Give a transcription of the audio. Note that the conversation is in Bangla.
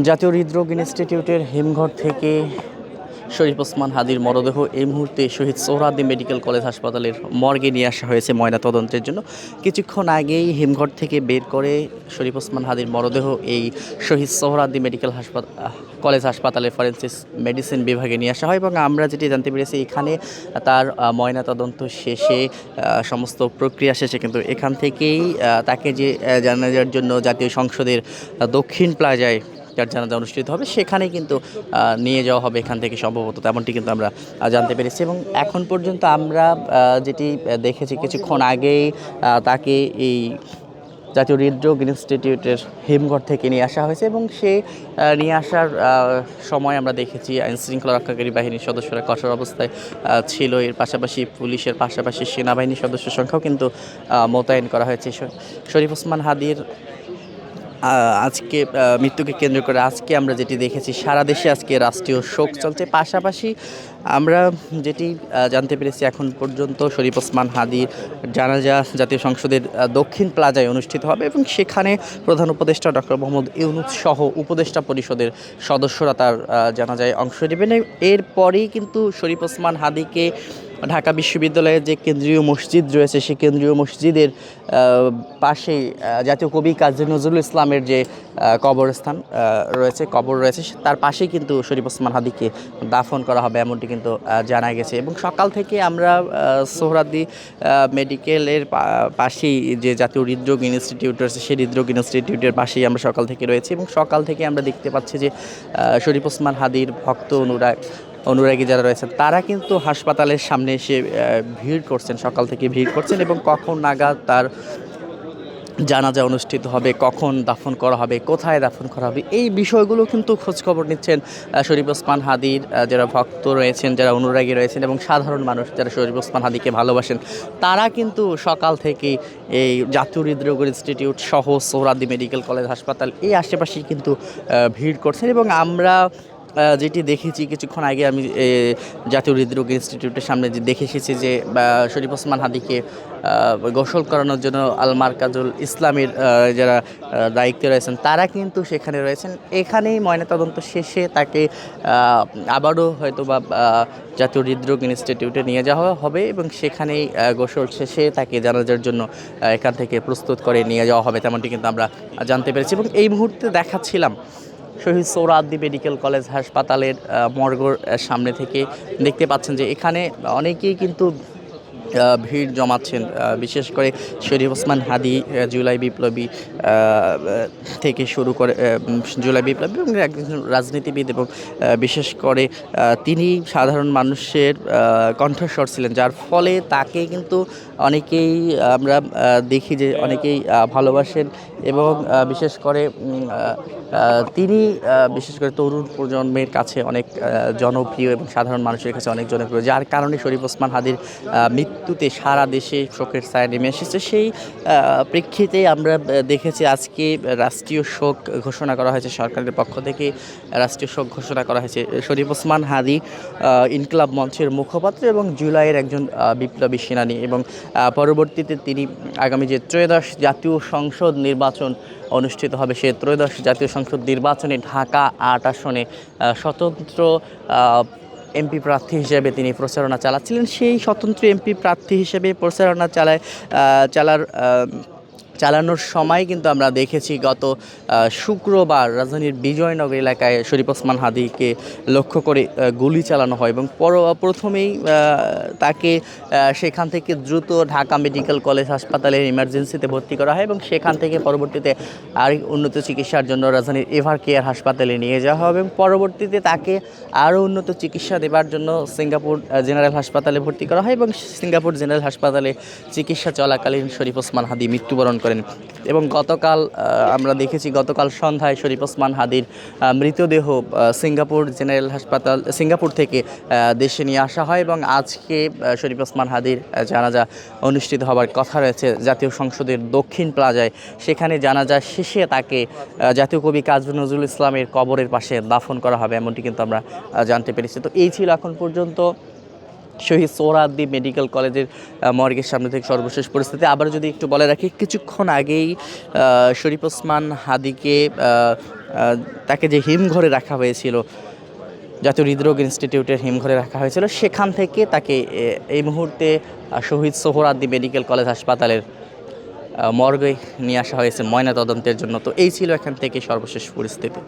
জাতীয় হৃদরোগ ইনস্টিটিউটের হিমঘর থেকে শরীফ ওসমান হাদির মরদেহ এই মুহূর্তে শহীদ সোহরাওয়ার্দী মেডিকেল কলেজ হাসপাতালের মর্গে নিয়ে আসা হয়েছে ময়নাতদন্তের জন্য। কিছুক্ষণ আগেই হিমঘর থেকে বের করে শরীফ ওসমান হাদির মরদেহ এই শহীদ সোহরাওয়ার্দী মেডিকেল কলেজ হাসপাতালের ফরেনসিক মেডিসিন বিভাগে নিয়ে আসা হয় এবং আমরা যেটি জানতে পেরেছি এখানে তার ময়নাতদন্ত শেষে সমস্ত প্রক্রিয়া শেষে কিন্তু এখান থেকেই তাকে যে জানাজার জন্য জাতীয় সংসদের দক্ষিণ প্লাজায় যার জানাজা অনুষ্ঠিত হবে সেখানে কিন্তু নিয়ে যাওয়া হবে এখান থেকে সম্ভবত, তেমনটি কিন্তু আমরা জানতে পেরেছি। এবং এখন পর্যন্ত আমরা যেটি দেখেছি কিছুক্ষণ আগেই তাকে এই জাতীয় হৃদরোগ ইনস্টিটিউটের হিমঘর থেকে নিয়ে আসা হয়েছে এবং সে নিয়ে আসার সময় আমরা দেখেছি আইনশৃঙ্খলা রক্ষাকারী বাহিনীর সদস্যরা কঠোর অবস্থায় ছিল। এর পাশাপাশি পুলিশের পাশাপাশি সেনাবাহিনীর সদস্য সংখ্যাও কিন্তু মোতায়েন করা হয়েছে। শরীফ ওসমান হাদির আজকে মৃত্যুকে কেন্দ্র করে আজকে আমরা যেটি দেখেছি সারা দেশে আজকে রাষ্ট্রীয় শোক চলছে। পাশাপাশি আমরা যেটি জানতে পেরেছি এখন পর্যন্ত শরীফ ওসমান হাদির জানাজা জাতীয় সংসদের দক্ষিণ প্লাজায় অনুষ্ঠিত হবে এবং সেখানে প্রধান উপদেষ্টা ডক্টর মোহাম্মদ ইউনূস সহ উপদেষ্টা পরিষদের সদস্যরা তার জানাজায় অংশ নেবেন। এরপরেই কিন্তু শরীফ ওসমান হাদিকে ঢাকা বিশ্ববিদ্যালয়ের যে কেন্দ্রীয় মসজিদ রয়েছে সেই কেন্দ্রীয় মসজিদের পাশেই জাতীয় কবি কাজী নজরুল ইসলামের যে কবরস্থান কবর রয়েছে তার পাশেই কিন্তু শরীফ ওসমান হাদিকে দাফন করা হবে এমনটি কিন্তু জানা গেছে। এবং সকাল থেকে আমরা সোহরাওয়ার্দী মেডিকেলের পাশেই যে জাতীয় হৃদরোগ ইনস্টিটিউট রয়েছে সেই হৃদরোগ ইনস্টিটিউটের পাশেই আমরা সকাল থেকে রয়েছি এবং সকাল থেকে আমরা দেখতে পাচ্ছি যে শরীফ ওসমান হাদির ভক্ত অনুরাগী যারা রয়েছেন তারা কিন্তু হাসপাতালের সামনে এসে ভিড় করছেন, সকাল থেকে ভিড় করছেন এবং কখন নাগাদ তার জানাজা অনুষ্ঠিত হবে, কখন দাফন করা হবে, কোথায় দাফন করা হবে, এই বিষয়গুলো কিন্তু খোঁজখবর নিচ্ছেন শরীফ ওসমান হাদির যারা ভক্ত রয়েছেন, যারা অনুরাগী রয়েছেন এবং সাধারণ মানুষ যারা শরীফ ওসমান হাদিকে ভালোবাসেন তারা কিন্তু সকাল থেকেই এই জাতীয় হৃদরোগ ইনস্টিটিউট সহ সোহরাওয়ার্দী মেডিকেল কলেজ হাসপাতাল এই আশেপাশেই কিন্তু ভিড় করছেন। এবং আমরা যেটি দেখেছি কিছুক্ষণ আগে আমি জাতীয় হৃদরোগ ইনস্টিটিউটের সামনে যে দেখে এসেছি যে শরীফ ওসমান হাদিকে গোসল করানোর জন্য আল মারকাজুল ইসলামের যারা দায়িত্বে রয়েছেন তারা কিন্তু সেখানে রয়েছেন। এখানেই ময়নাতদন্ত শেষে তাকে আবারও হয়তো বা জাতীয় হৃদরোগ ইনস্টিটিউটে নিয়ে যাওয়া হবে এবং সেখানেই গোসল শেষে তাকে জানাজার জন্য এখান থেকে প্রস্তুত করে নিয়ে যাওয়া হবে তেমনটি কিন্তু আমরা জানতে পেরেছি। এবং এই মুহূর্তে দেখাচ্ছিলাম শহীদ সোহরাওয়ার্দী মেডিকেল কলেজ হাসপাতালের মর্গের সামনে থেকে দেখতে পাচ্ছেন যে এখানে অনেকেই কিন্তু ভিড় জমাচ্ছেন, বিশেষ করে শরীফ ওসমান হাদি জুলাই বিপ্লবী থেকে শুরু করে জুলাই বিপ্লবী এবং একজন রাজনীতিবিদ এবং বিশেষ করে তিনি সাধারণ মানুষের কণ্ঠস্বর ছিলেন, যার ফলে তাকে কিন্তু অনেকেই আমরা দেখি যে অনেকেই ভালোবাসেন এবং বিশেষ করে তিনি বিশেষ করে তরুণ প্রজন্মের কাছে অনেক জনপ্রিয় এবং সাধারণ মানুষের কাছে অনেক জনপ্রিয়, যার কারণে শরীফ ওসমান হাদির মৃত্যুতে সারা দেশে শোকের ছায়া নেমে এসেছে। সেই প্রেক্ষিতে আমরা দেখেছি আজকে রাষ্ট্রীয় শোক ঘোষণা করা হয়েছে, সরকারের পক্ষ থেকে রাষ্ট্রীয় শোক ঘোষণা করা হয়েছে। শরীফ ওসমান হাদি ইনকিলাব মঞ্চের মুখপাত্র এবং জুলাইয়ের একজন বিপ্লবী সেনানী এবং পরবর্তীতে তিনি আগামী যে ত্রয়োদশ জাতীয় সংসদ নির্বাচন অনুষ্ঠিত হবে সে ত্রয়োদশ জাতীয় সংসদ নির্বাচনে ঢাকা ৮ আসনে স্বতন্ত্র এমপি প্রার্থী হিসেবে তিনি প্রচারণা চালাচ্ছিলেন। সেই স্বতন্ত্র এমপি প্রার্থী হিসেবে প্রচারণা চালানোর সময় কিন্তু আমরা দেখেছি গত শুক্রবার রাজধানীর বিজয়নগর এলাকায় শরীফ ওসমান হাদিকে লক্ষ্য করে গুলি চালানো হয় এবং প্রথমেই তাকে সেখান থেকে দ্রুত ঢাকা মেডিকেল কলেজ হাসপাতালের ইমার্জেন্সিতে ভর্তি করা হয় এবং সেখান থেকে পরবর্তীতে আরেক উন্নত চিকিৎসার জন্য রাজধানীর এভার কেয়ার হাসপাতালে নিয়ে যাওয়া হবে এবং পরবর্তীতে তাকে আরও উন্নত চিকিৎসা দেওয়ার জন্য সিঙ্গাপুর জেনারেল হাসপাতালে ভর্তি করা হয় এবং সিঙ্গাপুর জেনারেল হাসপাতালে চিকিৎসা চলাকালীন শরীফ ওসমান হাদি মৃত্যুবরণ করেন। এবং গতকাল আমরা দেখেছি গতকাল সন্ধ্যায় শরীফ ওসমান হাদির মৃতদেহ সিঙ্গাপুর থেকে দেশে নিয়ে আসা হয় এবং আজকে শরীফ ওসমান হাদির জানাজা অনুষ্ঠিত হবার কথা রয়েছে জাতীয় সংসদের দক্ষিণ প্লাজায়। সেখানে জানাজা শেষে তাকে জাতীয় কবি কাজী নজরুল ইসলামের কবরের পাশে দাফন করা হবে এমনটি কিন্তু আমরা জানতে পেরেছি। তো এই ছিল এখন পর্যন্ত শহীদ সোহরাওয়ার্দী মেডিকেল কলেজের মর্গের সামনে থেকে সর্বশেষ পরিস্থিতি। আবার যদি একটু বলে রাখি, কিছুক্ষণ আগেই শরীফ ওসমান হাদিকে তাকে যে হিমঘরে রাখা হয়েছিল, জাতীয় হৃদরোগ ইনস্টিটিউটের হিমঘরে রাখা হয়েছিল, সেখান থেকে তাকে এই মুহূর্তে শহীদ সোহরাওয়ার্দী মেডিকেল কলেজ হাসপাতালের মর্গে নিয়ে আসা হয়েছে ময়নাতদন্তের জন্য। তো এই ছিল এখান থেকে সর্বশেষ পরিস্থিতি।